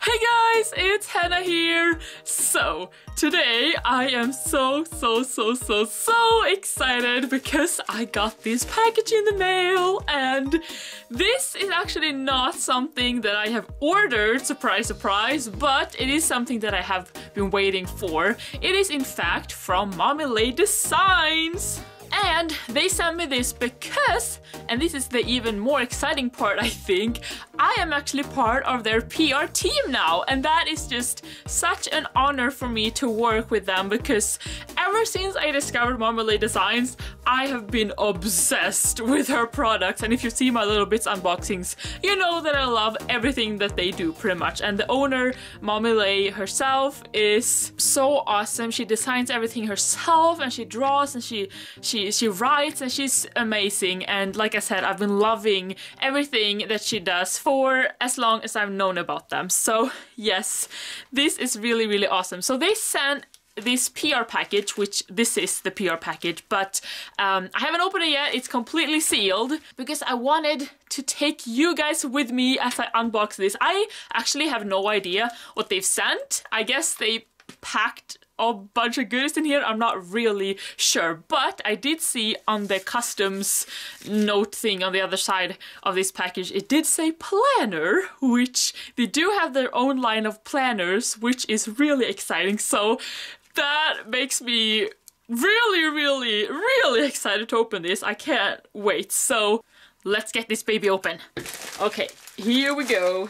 Hey guys, it's Hannah here. So today I am so excited because I got this package in the mail, and this is actually not something that I have ordered, surprise surprise, but it is something that I have been waiting for. It is in fact from Mommy Lhey Designs. And they sent me this because, and this is the even more exciting part I think, I am actually part of their PR team now, and that is just such an honor for me to work with them because ever since I discovered Mommy Lhey Designs, I have been obsessed with her products, and if you see my little bits unboxings, you know that I love everything that they do pretty much. And the owner, Mommy Lhey herself, is so awesome. She designs everything herself, and she draws, and she writes, and she's amazing. And like I said, I've been loving everything that she does for as long as I've known about them. So yes, this is really awesome. So they sent this PR package, which this is the PR package, but I haven't opened it yet. It's completely sealed because I wanted to take you guys with me as I unbox this. I actually have no idea what they've sent. I guess they packed a bunch of goodies in here. I'm not really sure, but I did see on the customs note thing on the other side of this package, it did say planner, which they do have their own line of planners, which is really exciting. So that makes me really excited to open this. I can't wait. So let's get this baby open. Okay, here we go.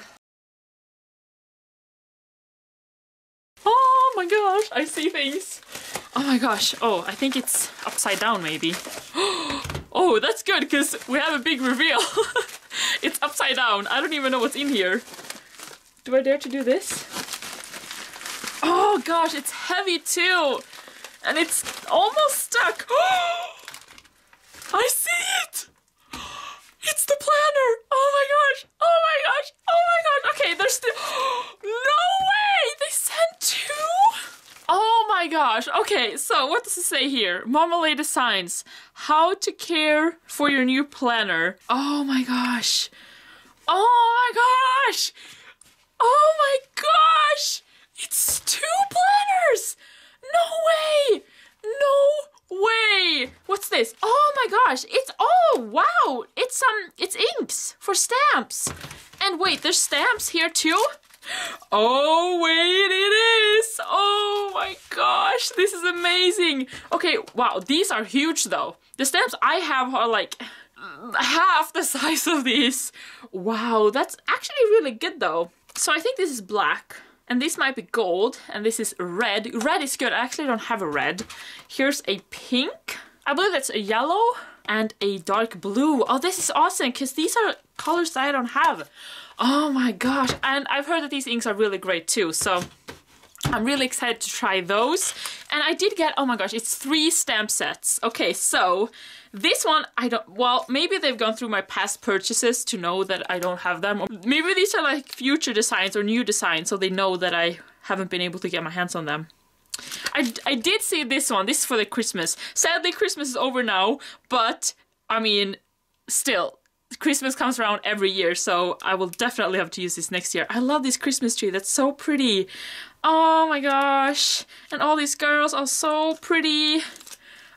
Oh my gosh, I see things. Oh my gosh. Oh, I think it's upside down maybe. Oh, that's good because we have a big reveal. It's upside down. I don't even know what's in here. Do I dare to do this? Oh gosh, it's heavy too. And it's almost stuck. I see it. It's the planner. Oh my gosh. Oh my gosh. Oh my gosh. Okay, there's still... No way! They sent two? Oh my gosh. Okay, so what does it say here? Mommy Lhey Designs. How to care for your new planner. Oh my gosh. Oh my gosh. Oh my gosh. It's two planners. No way. No way! What's this? Oh my gosh! It's wow! It's inks for stamps. And wait, there's stamps here too? Oh wait, it is! Oh my gosh, this is amazing! Okay, wow, these are huge though. The stamps I have are like half the size of these. Wow, that's actually really good though. So I think this is black. And this might be gold, and this is red. Red is good. I actually don't have a red. Here's a pink. I believe that's a yellow and a dark blue. Oh, this is awesome because these are colors that I don't have. Oh my gosh. And I've heard that these inks are really great too. So I'm really excited to try those. And I did get, oh my gosh, it's 3 stamp sets. Okay, so this one, I don't, well, maybe they've gone through my past purchases to know that I don't have them. Or maybe these are like future designs or new designs, so they know that I haven't been able to get my hands on them. I did see this one. This is for the Christmas. Sadly, Christmas is over now, but I mean, still, Christmas comes around every year, so I will definitely have to use this next year. I love this Christmas tree. That's so pretty. Oh my gosh. And all these girls are so pretty.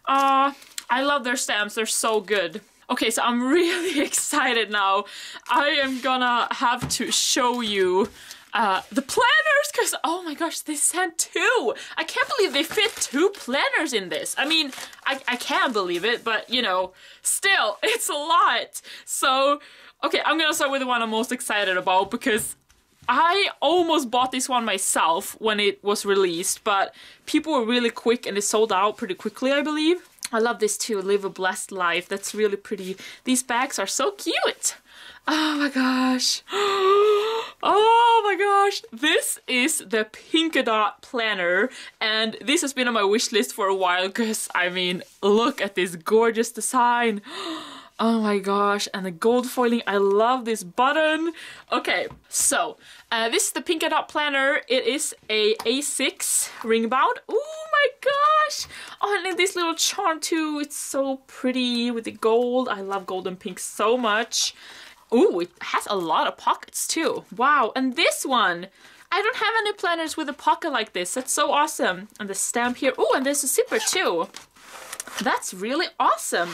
I love their stamps. They're so good. Okay, so I'm really excited now. I am gonna have to show you the planners because, oh my gosh, they sent 2. I can't believe they fit 2 planners in this. I mean, I can believe it, but you know, still, it's a lot. So, okay, I'm gonna start with the one I'm most excited about because I almost bought this one myself when it was released, but people were really quick and it sold out pretty quickly, I believe. I love this too, Live a Blessed Life. That's really pretty. These bags are so cute. Oh my gosh. Oh my gosh. This is the Pinka Dot planner, and this has been on my wish list for a while because, I mean, look at this gorgeous design. Oh my gosh, and the gold foiling, I love this button. Okay, so this is the Pinka Dot planner. It is a A6 ring bound. Oh my gosh! Oh, and this little charm too. It's so pretty with the gold. I love gold and pink so much. Oh, it has a lot of pockets too. Wow, and this one, I don't have any planners with a pocket like this. That's so awesome. And the stamp here. Oh, and there's a zipper too. That's really awesome.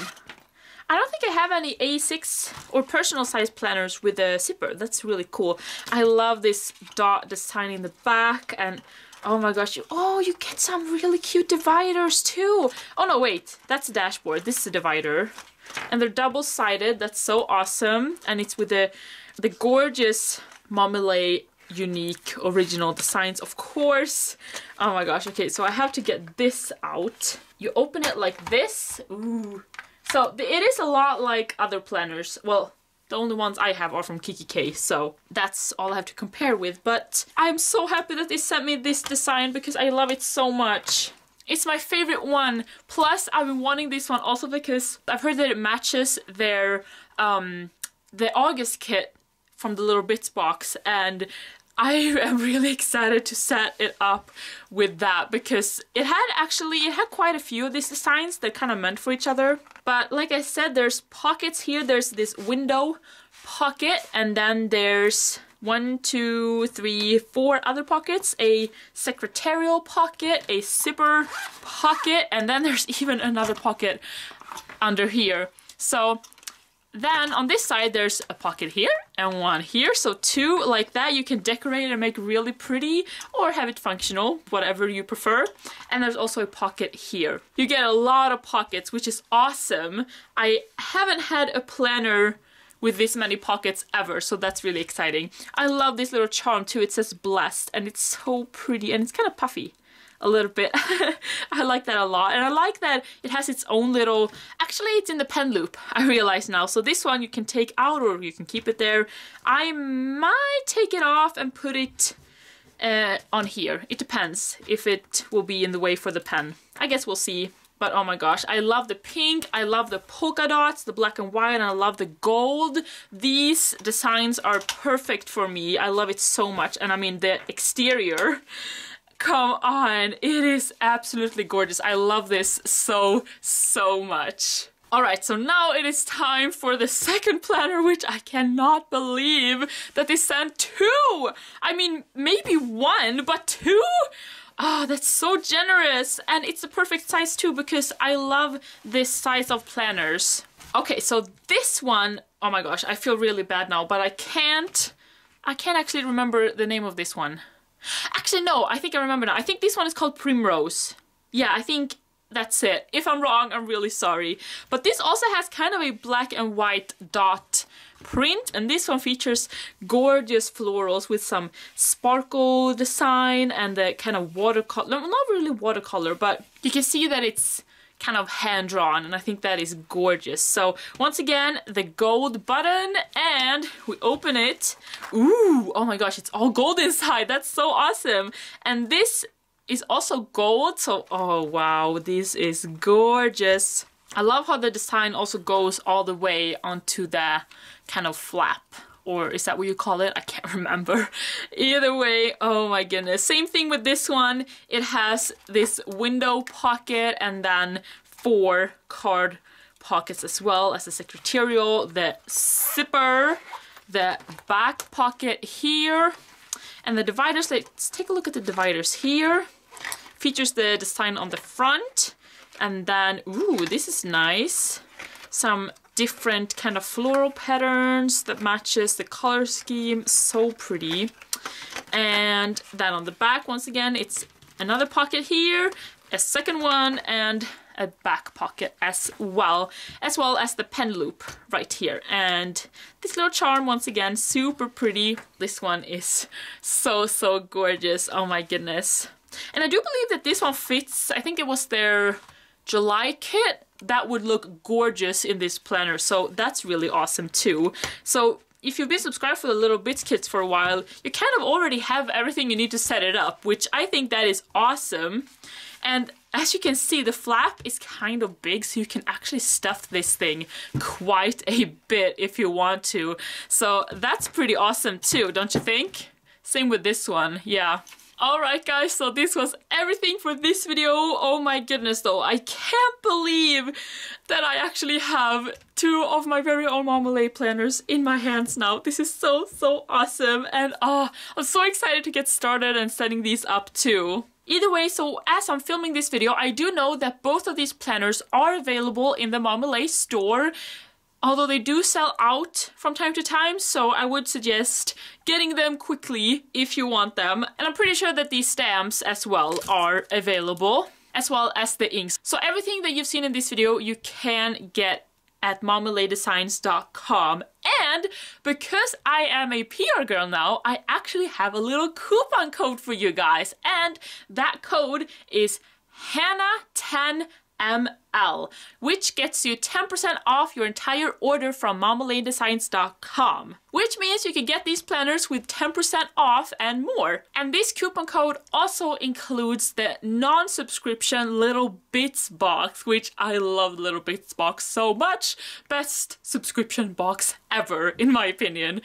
I don't think I have any A6 or personal size planners with a zipper. That's really cool. I love this dot design in the back, and oh my gosh, you get some really cute dividers too. Oh no, wait, that's a dashboard. This is a divider. And they're double-sided. That's so awesome. And it's with the gorgeous Mommy Lhey unique original designs, of course. Oh my gosh, okay, so I have to get this out. You open it like this. Ooh. So it is a lot like other planners. Well, the only ones I have are from Kikki K, so that's all I have to compare with. But I'm so happy that they sent me this design because I love it so much. It's my favorite one. Plus, I've been wanting this one also because I've heard that it matches their the August kit from the Little Bits box, and I am really excited to set it up with that because it had quite a few of these designs that kind of meant for each other. But like I said, there's pockets here. There's this window pocket, and then there's 1, 2, 3, 4 other pockets, a secretarial pocket, a zipper pocket, and then there's even another pocket under here. So then on this side there's a pocket here and one here, so 2 like that. You can decorate and make really pretty or have it functional, whatever you prefer. And there's also a pocket here. You get a lot of pockets, which is awesome. I haven't had a planner with this many pockets ever, so that's really exciting. I love this little charm too. It says blessed, and it's so pretty, and it's kind of puffy a little bit. I like that a lot, and I like that it has its own little, actually it's in the pen loop, I realize now. So this one you can take out or you can keep it there. I might take it off and put it on here. It depends if it will be in the way for the pen. I guess we'll see. But oh my gosh, I love the pink, I love the polka dots, the black and white, and I love the gold. These designs are perfect for me. I love it so much. And I mean the exterior, come on, it is absolutely gorgeous. I love this so much. Alright, so now it is time for the second planner, which I cannot believe that they sent 2! I mean, maybe 1, but 2? Oh, that's so generous. And it's the perfect size too, because I love this size of planners. Okay, so this one, oh my gosh, I feel really bad now, but I can't actually remember the name of this one. Actually, no, I think I remember now. I think this one is called Prim Rose. Yeah, I think that's it. If I'm wrong, I'm really sorry. But this also has kind of a black and white dot print, and this one features gorgeous florals with some sparkle design and the kind of watercolor, not really watercolor, but you can see that it's kind of hand-drawn, and I think that is gorgeous. So once again, the gold button, and we open it. Ooh, oh my gosh, it's all gold inside. That's so awesome. And this is also gold, so oh wow, this is gorgeous. I love how the design also goes all the way onto the kind of flap, or is that what you call it? I can't remember. Either way, oh my goodness. Same thing with this one. It has this window pocket and then 4 card pockets as well as the secretarial, the zipper, the back pocket here, and the dividers. Let's take a look at the dividers here. Features the design on the front, and then, ooh, this is nice. Some different kind of floral patterns that matches the color scheme. So pretty. And then on the back, once again, it's another pocket here, a second one, and a back pocket as well as the pen loop right here. And this little charm, once again, super pretty. This one is so gorgeous. Oh my goodness. And I do believe that this one fits, I think it was their July kit, that would look gorgeous in this planner. So that's really awesome too. So if you've been subscribed for the Little Bits kits for a while, you kind of already have everything you need to set it up, which I think that is awesome. And as you can see, the flap is kind of big, so you can actually stuff this thing quite a bit if you want to. So that's pretty awesome too, don't you think? Same with this one, yeah. Alright guys, so this was everything for this video. Oh my goodness though, I can't believe that I actually have 2 of my very own Mommy Lhey planners in my hands now. This is so awesome, and I'm so excited to get started and setting these up too. Either way, so as I'm filming this video, I do know that both of these planners are available in the Mommy Lhey store. Although they do sell out from time to time, so I would suggest getting them quickly if you want them. And I'm pretty sure that these stamps as well are available, as well as the inks. So everything that you've seen in this video, you can get at mommylheydesigns.com. And because I am a PR girl now, I actually have a little coupon code for you guys. And that code is Hannah10ML, which gets you 10% off your entire order from mommylheydesigns.com. Which means you can get these planners with 10% off and more. And this coupon code also includes the non-subscription Little Bits box, which I love the Little Bits box so much. Best subscription box ever, in my opinion.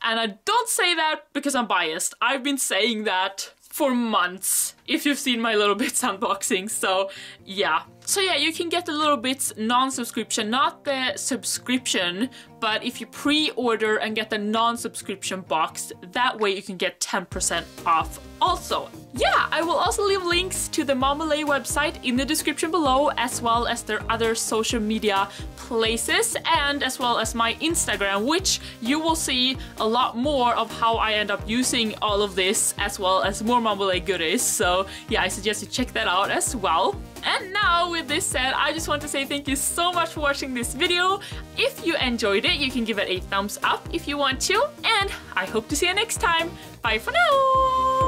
And I don't say that because I'm biased. I've been saying that for months, if you've seen my Little Bits unboxing, so yeah. So yeah, you can get the Little Bits non-subscription, not the subscription, but if you pre-order and get the non-subscription box, that way you can get 10% off also. Yeah, I will also leave links to the Mommy Lhey website in the description below, as well as their other social media places, and as well as my Instagram, which you will see a lot more of how I end up using all of this, as well as more Mommy Lhey goodies. So yeah, I suggest you check that out as well. And now, with this said, I just want to say thank you so much for watching this video. If you enjoyed it, you can give it a thumbs up if you want to, and I hope to see you next time. Bye for now!